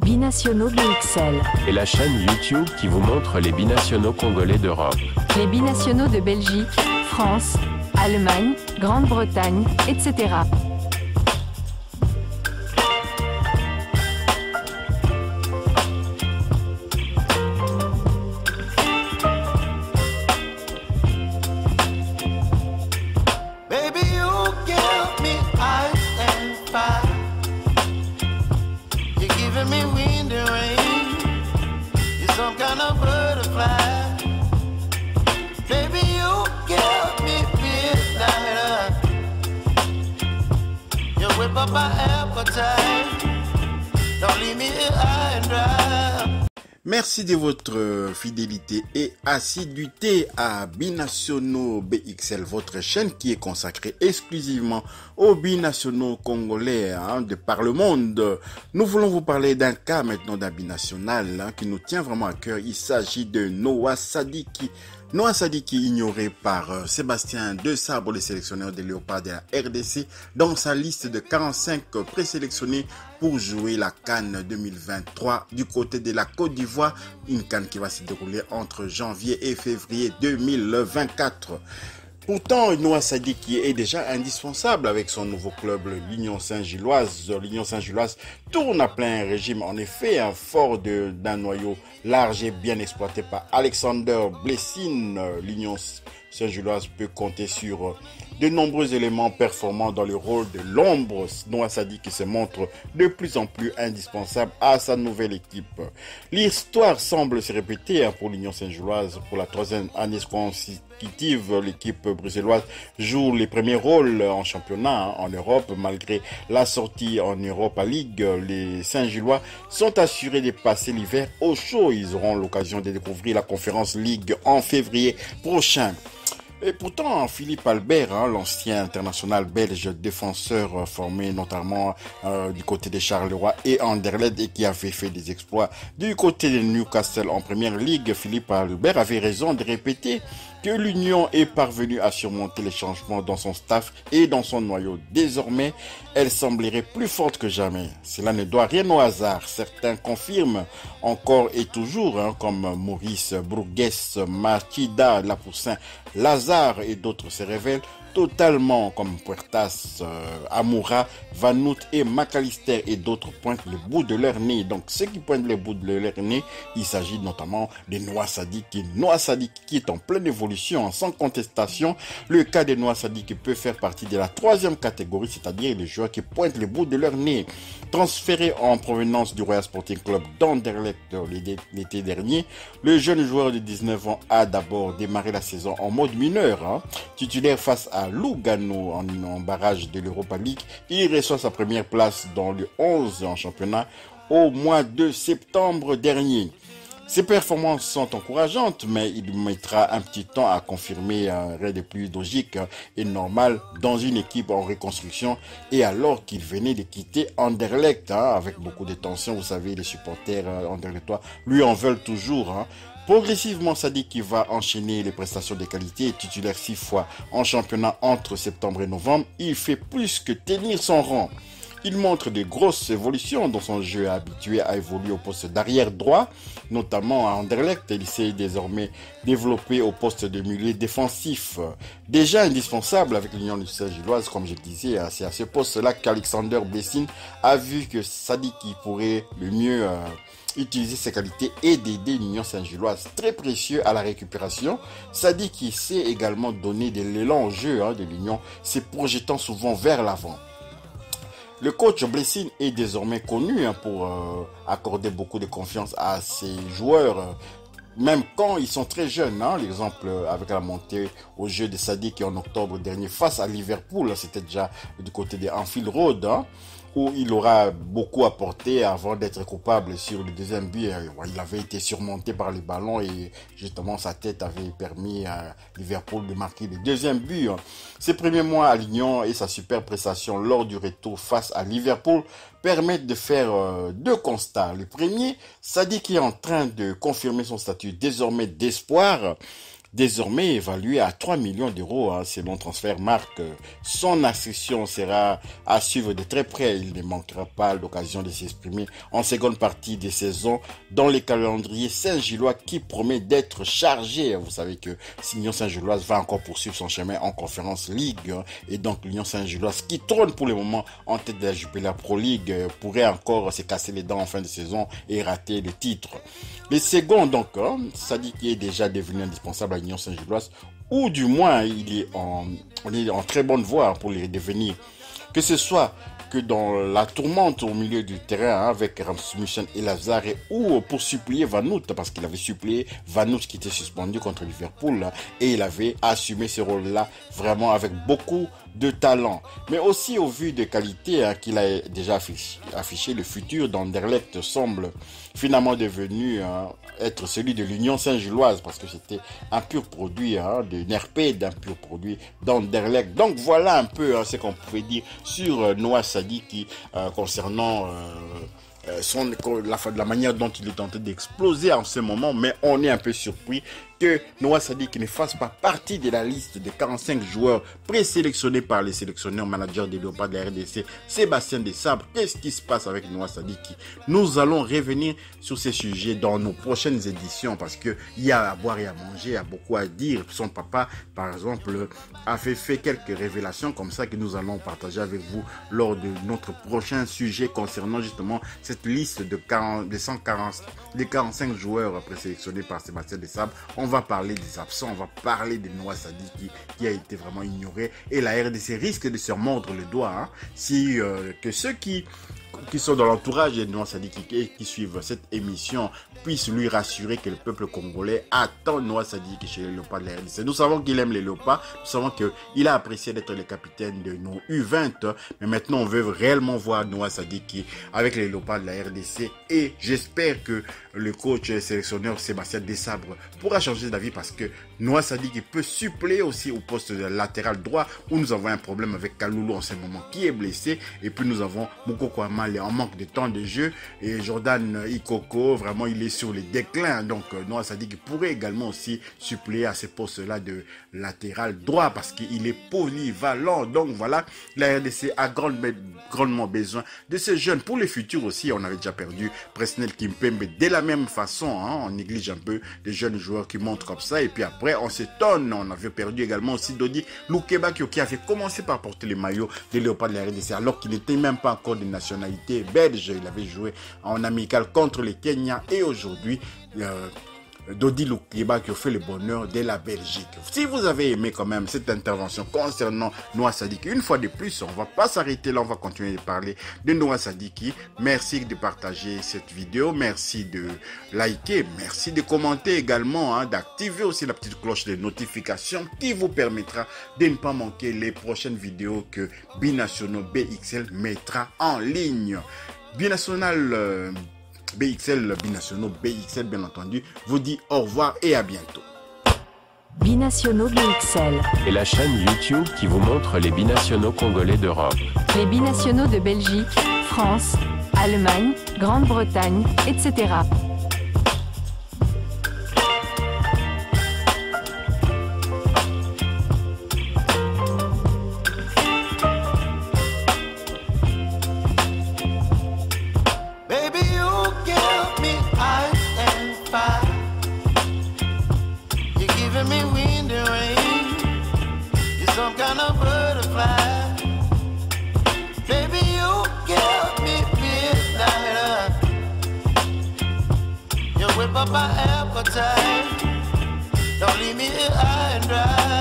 Binationaux BXL. Et la chaîne YouTube qui vous montre les binationaux congolais d'Europe. Les binationaux de Belgique, France, Allemagne, Grande-Bretagne, etc. Merci de votre fidélité et assiduité à Binationaux BXL, votre chaîne qui est consacrée exclusivement aux binationaux congolais de par le monde. Nous voulons vous parler d'un cas maintenant d'un binational qui nous tient vraiment à cœur. Il s'agit de Noah Sadiki. Noah Sadiki, ignoré par Sébastien Desabre, le sélectionneur des Léopards de la RDC, dans sa liste de 45 présélectionnés pour jouer la CAN 2023 du côté de la Côte d'Ivoire, une CAN qui va se dérouler entre janvier et février 2024. Pourtant, Noah Sadiki est déjà indispensable avec son nouveau club, l'Union Saint-Gilloise. L'Union Saint-Gilloise tourne à plein régime. En effet, fort d'un noyau large et bien exploité par Alexander Blessing, l'Union Saint-Gilloise peut compter sur de nombreux éléments performants dans le rôle de l'ombre. Noah Sadiki se montre de plus en plus indispensable à sa nouvelle équipe. L'histoire semble se répéter pour l'Union Saint-Gilloise. Pour la troisième année consécutive, l'équipe bruxelloise joue les premiers rôles en championnat en Europe. Malgré la sortie en Europa League, les Saint-Gillois sont assurés de passer l'hiver au chaud. Ils auront l'occasion de découvrir la Conference League en février prochain. Et pourtant, Philippe Albert, l'ancien international belge défenseur formé notamment du côté de Charleroi et Anderlecht et qui avait fait des exploits du côté de Newcastle en Première Ligue, Philippe Albert avait raison de répéter que l'Union est parvenue à surmonter les changements dans son staff et dans son noyau. Désormais, elle semblerait plus forte que jamais. Cela ne doit rien au hasard. Certains confirment encore et toujours, comme Maurice Bruguès, Machida Lapoussin, Lazare et d'autres se révèlent totalement, comme Puertas, Amoura, Vanout et McAllister et d'autres pointent le bout de leur nez. Donc ceux qui pointent le bout de leur nez, il s'agit notamment de Noah Sadiki. Noah Sadiki qui est en pleine évolution, sans contestation. Le cas de Noah Sadiki peut faire partie de la troisième catégorie, c'est-à-dire les joueurs qui pointent le bout de leur nez. Transféré en provenance du Royal Sporting Club d'Anderlecht l'été dernier, le jeune joueur de 19 ans a d'abord démarré la saison en mode mineur, titulaire face à Lugano en barrage de l'Europa League. Il reçoit sa première place dans le 11 en championnat au mois de septembre dernier. Ses performances sont encourageantes, mais il mettra un petit temps à confirmer rien de plus logique et normal dans une équipe en reconstruction et alors qu'il venait de quitter Anderlecht avec beaucoup de tensions. Vous savez, les supporters anderlechtois lui en veulent toujours. Progressivement, Sadiki va enchaîner les prestations de qualité, titulaire 6 fois en championnat entre septembre et novembre. Il fait plus que tenir son rang. Il montre de grosses évolutions dans son jeu habitué à évoluer au poste d'arrière droit, notamment à Anderlecht. Il s'est désormais développé au poste de milieu défensif. Déjà indispensable avec l'Union Saint-Gilloise, comme je le disais, c'est à ce poste-là qu'Alexander Blessing a vu que Sadiki pourrait le mieux utiliser ses qualités et d'aider l'Union Saint-Gilloise. Très précieux à la récupération, Sadiki sait également donner de l'élan au jeu de l'Union, se projetant souvent vers l'avant. Le coach Blessing est désormais connu pour accorder beaucoup de confiance à ses joueurs, même quand ils sont très jeunes. L'exemple avec la montée au jeu de Sadiki en octobre dernier face à Liverpool, c'était déjà du côté de Anfield Road, où il aura beaucoup apporté avant d'être coupable sur le deuxième but. Il avait été surmonté par les ballons et justement sa tête avait permis à Liverpool de marquer le deuxième but. Ses premiers mois à l'Union et sa super prestation lors du retour face à Liverpool permettent de faire deux constats. Le premier, Sadiki est en train de confirmer son statut désormais d'espoir désormais évalué à 3 millions d'euros, selon Transfermarkt. Son accession sera à suivre de très près. Il ne manquera pas l'occasion de s'exprimer en seconde partie de saison dans les calendriers Saint-Gillois qui promet d'être chargé. Vous savez que l'Union Saint-Gilloise va encore poursuivre son chemin en Conference League, et donc l'Union Saint-Gilloise qui trône pour le moment en tête de la Jupiler Pro League pourrait encore se casser les dents en fin de saison et rater le titre. Le second, donc, Sadik est déjà devenu indispensable à l'Union Saint-Gilloise, ou du moins il est en très bonne voie pour le devenir. Que ce soit que dans la tourmente au milieu du terrain avec Rasmussen et Lazare, ou pour supplier Vanout, parce qu'il avait supplié Vanout qui était suspendu contre Liverpool, et il avait assumé ce rôle-là vraiment avec beaucoup de talent. Mais aussi au vu des qualités qu'il a déjà affiché, le futur d'Anderlecht semble finalement devenu être celui de l'Union Saint-Gilloise, parce que c'était un pur produit de Nerpé, d'un pur produit d'Anderlecht. Donc voilà un peu ce qu'on pouvait dire sur Noah Sadiki concernant la manière dont il est tenté d'exploser en ce moment, mais on est un peu surpris que Noah Sadiki ne fasse pas partie de la liste des 45 joueurs présélectionnés par les sélectionneurs managers des Léopards de la RDC, Sébastien Desabre. Qu'est-ce qui se passe avec Noah Sadiki? Nous allons revenir sur ces sujets dans nos prochaines éditions, parce que il y a à boire et à manger, il y a beaucoup à dire. Son papa, par exemple, a fait quelques révélations comme ça que nous allons partager avec vous lors de notre prochain sujet concernant justement cette liste de 45 joueurs présélectionnés par Sébastien Desabre. On va parler des absents, on va parler de Noah Sadiki qui a été vraiment ignoré, et la RDC risque de se mordre le doigt si que ceux qui sont dans l'entourage de Noah Sadiki et qui suivent cette émission puissent lui rassurer que le peuple congolais attend Noah Sadiki chez les Léopards de la RDC. Nous savons qu'il aime les Léopards, nous savons qu'il a apprécié d'être le capitaine de nos U20, mais maintenant on veut réellement voir Noah Sadiki avec les Léopards de la RDC, et j'espère que le coach et sélectionneur Sébastien Desabre pourra changer d'avis, parce que Noah Sadiki peut suppléer aussi au poste de latéral droit, où nous avons un problème avec Kaloulou en ce moment qui est blessé, et puis nous avons Mukoko Amale en manque de temps de jeu, et Jordan Ikoko vraiment il est sur les déclins. Donc Noah Sadiki pourrait également aussi suppléer à ce poste-là de latéral droit, parce qu'il est polyvalent. Donc voilà, la RDC a grandement besoin de ces jeunes pour le futur aussi. On avait déjà perdu Presnel Kimpembe de la même façon, on néglige un peu les jeunes joueurs qui montrent comme ça, et puis après on s'étonne. On avait perdu également aussi Dodi Lukebakio, qui avait commencé par porter les maillots des Léopards de la RDC alors qu'il n'était même pas encore de nationalité belge. Il avait joué en amical contre les Kenyans, et aujourd'hui Dodi Lukebakio fait le bonheur de la Belgique. Si vous avez aimé quand même cette intervention concernant Noah Sadiki, une fois de plus, on va pas s'arrêter là, on va continuer de parler de Noah Sadiki. Merci de partager cette vidéo, merci de liker, merci de commenter également, d'activer aussi la petite cloche de notification qui vous permettra de ne pas manquer les prochaines vidéos que Binationaux BXL mettra en ligne. Binational Binationaux BXL, bien entendu, vous dit au revoir et à bientôt. Binationaux BXL. Et la chaîne YouTube qui vous montre les binationaux congolais d'Europe. Les binationaux de Belgique, France, Allemagne, Grande-Bretagne, etc. Whip up my appetite. Don't leave me here high and dry.